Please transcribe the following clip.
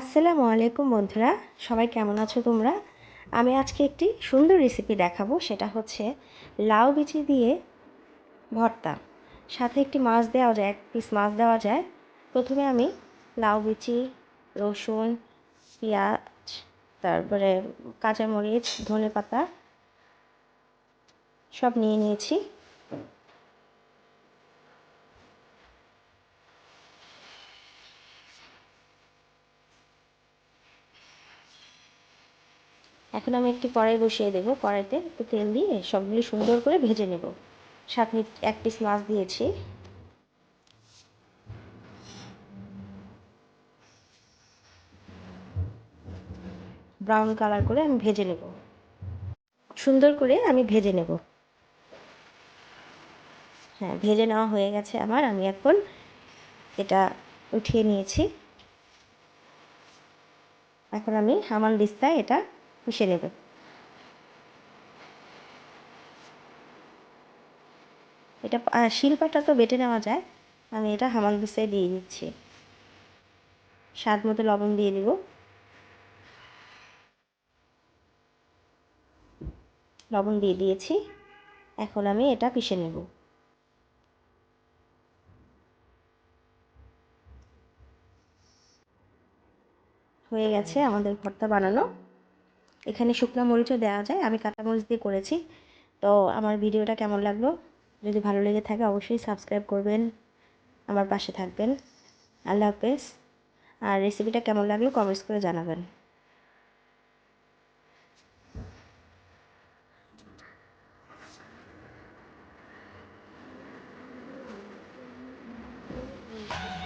আসসালামু আলাইকুম বন্ধুরা, সবাই কেমন আছো তোমরা? আমি আজকে একটি সুন্দর রেসিপি দেখাবো। সেটা হচ্ছে লাউ বিচি দিয়ে ভর্তা। সাথে একটি মাছ দেওয়া যায়, এক পিস মাছ দেওয়া যায়। প্রথমে আমি লাউ বিচি, রসুন, পেঁয়াজ, তারপরে কাঁচামরিচ, ধনেপাতা সব নিয়ে নিয়েছি। এখন আমি একটি কড়াই বসিয়ে দেবো। কড়াইতে একটু তেল দিয়ে সবগুলি সুন্দর করে ভেজে নেব। সাথে এক পিস মাছ দিয়েছি। ব্রাউন কালার করে আমি ভেজে নেব। সুন্দর করে আমি ভেজে নেব। হ্যাঁ, ভেজে নেওয়া হয়ে গেছে আমার। আমি এখন এটা উঠিয়ে নিয়েছি। এখন আমি হামানদিস্তায় এটা পিষে নেব। এটা শিলপাটা তো বেটে নেওয়া যায়, আমি এটা হামানদিস্তায় দিয়ে দিচ্ছি। স্বাদ মতো লবণ দিয়ে দিব। লবণ দিয়ে দিয়েছি। এখন আমি এটা পিষে নেব। হয়ে গেছে আমাদের ভর্তা বানানো। এখানে শুকনো মরিচও দেওয়া যায়, আমি কাঁচা মরিচ দিয়ে করেছি। তো আমার ভিডিওটা কেমন লাগলো? যদি ভালো লেগে থাকে অবশ্যই সাবস্ক্রাইব করবেন, আমার পাশে থাকবেন। আল্লাহ হাফেজ। আর রেসিপিটা কেমন লাগলো কমেন্টস করে জানাবেন।